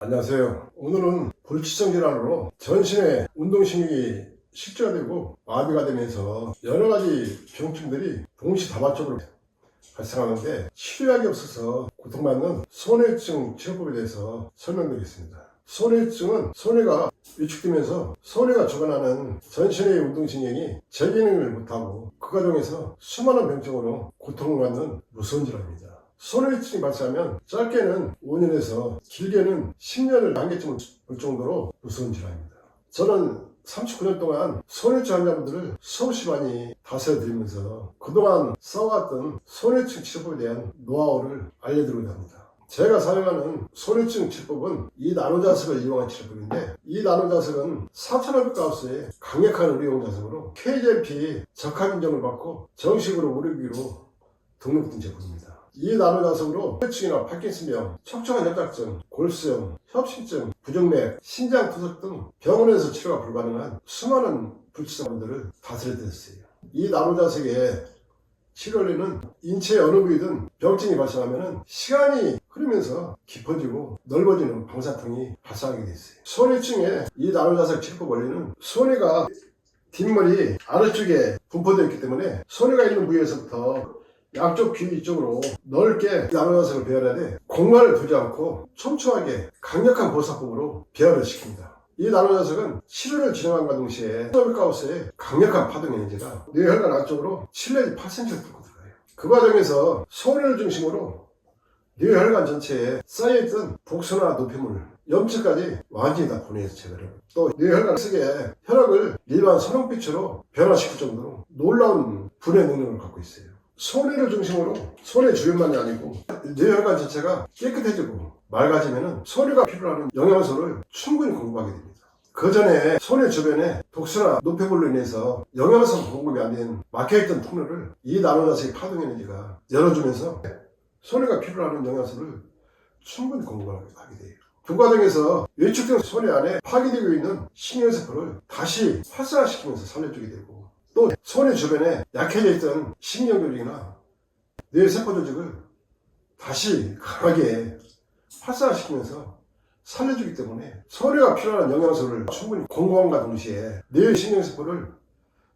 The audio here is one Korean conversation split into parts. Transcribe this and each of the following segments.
안녕하세요. 오늘은 불치성 질환으로 전신의 운동신경이 식저되고 마비가 되면서 여러가지 병증들이 동시다발적으로 발생하는데 치료약이 없어서 고통받는 손해증 치료법에 대해서 설명드리겠습니다. 손해증은 손해가 위축되면서 손해가 주관하는 전신의 운동신경이 재기능을 못하고 그 과정에서 수많은 병증으로 고통을 받는 무서운 질환입니다. 손해증이 발생하면 짧게는 5년에서 길게는 10년을 단계쯤 올 정도로 무서운 질환입니다. 저는 39년 동안 손해증 환자분들을 수없이 많이 다스려드리면서 그동안 써왔던 손해증 치료법에 대한 노하우를 알려드리고자 합니다. 제가 사용하는 손해증 치료법은 이 나노자석을 이용한 치료법인데, 이 나노자석은 4500가우스의 강력한 의료용 자석으로 KGMP 적합 인정을 받고 정식으로 의료기로 등록된 제품입니다. 이 나노자석으로 혈증이나 파킨슨병, 척추관 협착증, 골수염, 협심증, 부정맥, 신장투석 등 병원에서 치료가 불가능한 수많은 불치성들을 다스려드렸어요. 이 나노자석의 치료원리는 인체 어느 부위든 병증이 발생하면 시간이 흐르면서 깊어지고 넓어지는 방사통이 발생하게 돼 있어요. 손해증의 이 나노자석 치료법 원리는 손해가 뒷머리 아래쪽에 분포되어 있기 때문에 손해가 있는 부위에서부터 양쪽 귀 이쪽으로 넓게 나노자석을 배열해야 돼. 공간을 두지 않고 촘촘하게 강력한 보살법으로 배열을 시킵니다. 이 나노자석은 치료를 진행함과 동시에 1500가우스의 강력한 파동 에너지가 뇌혈관 안쪽으로 7 내지 8cm를 뚫고 들어가요. 그 과정에서 손해를 중심으로 뇌혈관 전체에 쌓여있던 독소나 노폐물, 염증까지 완전히 다 분해해서 제거를 해요. 또 뇌혈관 속에 혈액을 일반 선홍빛으로 변화시킬 정도로 놀라운 분해 능력을 갖고 있어요. 손해를 중심으로 손해 주변만이 아니고 뇌혈관 자체가 깨끗해지고 맑아지면 손해가 필요로 하는 영양소를 충분히 공급하게 됩니다. 그 전에 손해 주변에 독소나 노폐물로 인해서 영양소 공급이 안 된 막혀있던 통로를 이 나노자석의 파동 에너지가 열어주면서 손해가 필요로 하는 영양소를 충분히 공급하게 돼요. 그 과정에서 위축된 손해 안에 파괴되고 있는 신경세포를 다시 활성화시키면서 살려주게 되고, 또 손해 주변에 약해져 있던 신경조직이나 뇌세포 조직을 다시 강하게 활성화시키면서 살려주기 때문에 손해가 필요한 영양소를 충분히 공급함과 동시에 뇌 신경세포를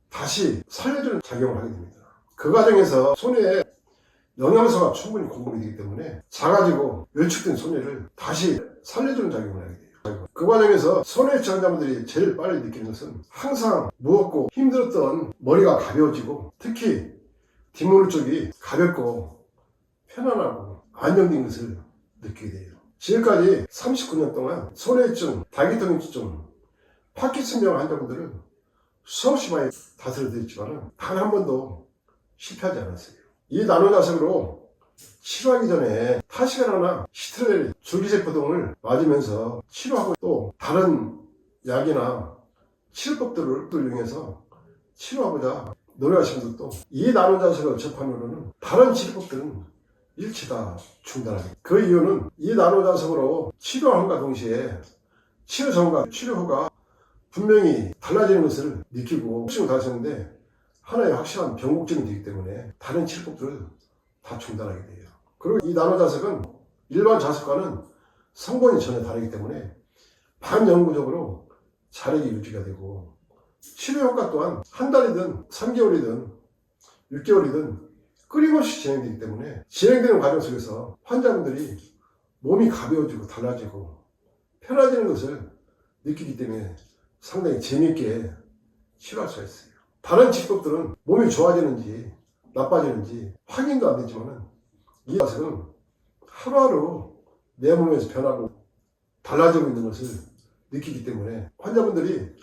다시 살려주는 작용을 하게 됩니다. 그 과정에서 손해에 영양소가 충분히 공급이 되기 때문에 작아지고 외축된 손해를 다시 살려주는 작용을 하게 돼요. 그 과정에서 손해증 환자분들이 제일 빨리 느끼는 것은 항상 무겁고 힘들었던 머리가 가벼워지고, 특히 뒷머리 쪽이 가볍고 편안하고 안정된 것을 느끼게 돼요. 지금까지 39년 동안 손해증, 다기통증, 파킨슨병 환자분들을 수없이 많이 다스려드렸지만 단 한 번도 실패하지 않았어요. 이 나노자석으로 치료하기 전에 타시가라나 시트렐 줄기세포 등을 맞으면서 치료하고, 또 다른 약이나 치료법들을 이용해서 치료하고자 노력하시는 분들도 이 나노자석을 접함으로는 다른 치료법들은 일치 다 중단하게 됩니다. 그 이유는 이 나노자석으로 치료함과 동시에 치료 전과 치료 후가 분명히 달라지는 것을 느끼고 혹시 다시는데 하나의 확실한 병목증이 되기 때문에 다른 치료법들을 다 중단하게 돼요. 그리고 이 나노자석은 일반 자석과는 성분이 전혀 다르기 때문에 반영구적으로 자력이 유지가 되고, 치료 효과 또한 한 달이든 3개월이든 6개월이든 끊임없이 진행되기 때문에 진행되는 과정 속에서 환자분들이 몸이 가벼워지고 달라지고 편해지는 것을 느끼기 때문에 상당히 재미있게 치료할 수가 있어요. 다른 치료법들은 몸이 좋아지는지 나빠지는지 확인도 안 되지만 이 자석은 하루하루 내 몸에서 변하고 달라지고 있는 것을 느끼기 때문에 환자분들이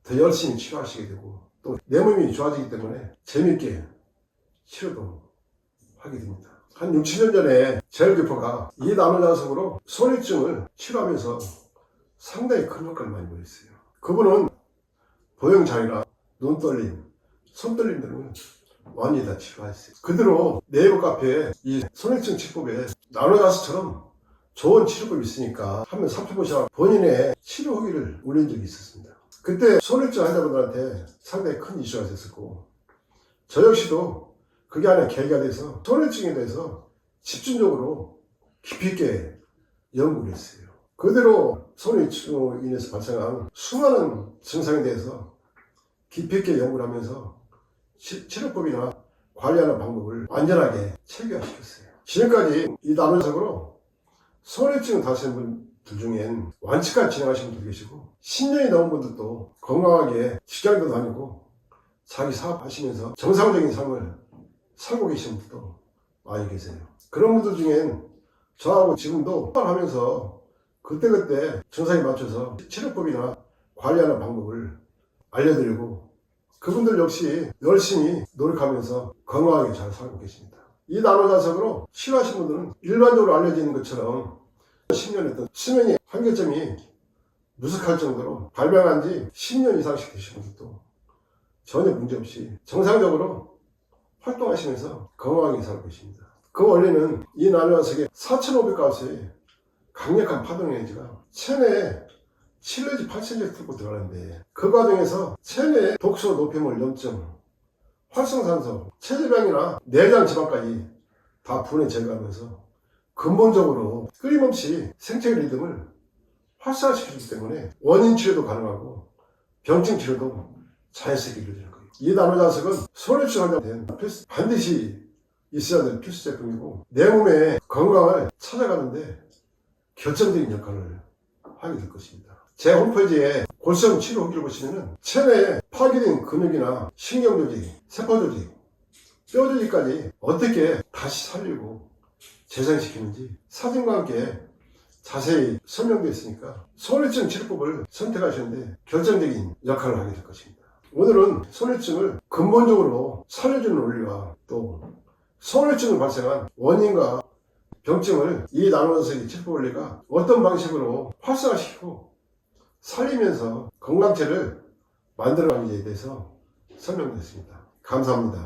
더 열심히 치료하시게 되고, 또 내 몸이 좋아지기 때문에 재미있게 치료도 하게 됩니다. 한 6, 7년 전에 제일교포가 이 나노자석으로 손해증을 치료하면서 상당히 큰 효과를 많이 보였어요. 그분은 보형장애나 눈떨림, 손떨림 등을 완전히 다 치료했어요. 그대로 네이버 카페에 이 손해증 치료법에 나노자석처럼 좋은 치료법이 있으니까 한번 살펴보시라 본인의 치료 후기를 올린 적이 있었습니다. 그때 손해증 환자분들한테 상당히 큰 이슈가 됐었고, 저 역시도 그게 하나 계기가 돼서 손해증에 대해서 집중적으로 깊이 있게 연구를 했어요. 그대로 손해치로 인해서 발생한 수많은 증상에 대해서 깊이 있게 연구를 하면서 치료법이나 관리하는 방법을 완전하게 체계화시켰어요. 지금까지 이 나노자석으로 손해증 다스리는 분들 중엔 완치까지 진행하시는 분도 계시고 10년이 넘은 분들도 건강하게 직장도 다니고 자기 사업하시면서 정상적인 삶을 살고 계시는 분도 많이 계세요. 그런 분들 중엔 저하고 지금도 하면서 그때그때 증상에 맞춰서 치료법이나 관리하는 방법을 알려드리고 그분들 역시 열심히 노력하면서 건강하게 잘 살고 계십니다. 이 나노자석으로 치료하신 분들은 일반적으로 알려지는 것처럼 10년 했던 수명의 한계점이 누적할 정도로 발병한 지 10년 이상씩 되신 분들도 전혀 문제없이 정상적으로 활동하시면서 건강하게 살고 계십니다. 그 원리는 이 나노자석의 4,500가스의 강력한 파동 에너지가 체내에 7 내지 8cm 뚫고 들어가는데 그 과정에서 체내 독소, 노폐물, 염증, 활성산소, 체지방이나 내장 지방까지 다 분해 제거하면서 근본적으로 끊임없이 생체 리듬을 활성화시켜주기 때문에 원인 치료도 가능하고 병증 치료도 자연스럽게 이루어지는 거예요. 이 나노자석은 손해증 환자한테는 반드시 있어야 될 필수 제품이고 내 몸의 건강을 찾아가는데 결정적인 역할을 하게 될 것입니다. 제 홈페이지에 골수염 치료 후기를 보시면은 체내에 파괴된 근육이나 신경조직, 세포조직, 뼈조직까지 어떻게 다시 살리고 재생시키는지 사진과 함께 자세히 설명되어 있으니까 손해증 치료법을 선택하시는데 결정적인 역할을 하게 될 것입니다. 오늘은 손해증을 근본적으로 살려주는 원리와 또 손해증을 발생한 원인과 병증을 이 나노자석의 치료법 원리가 어떤 방식으로 활성화시키고 살리면서 건강체를 만들어가는지에 대해서 설명드렸습니다. 감사합니다.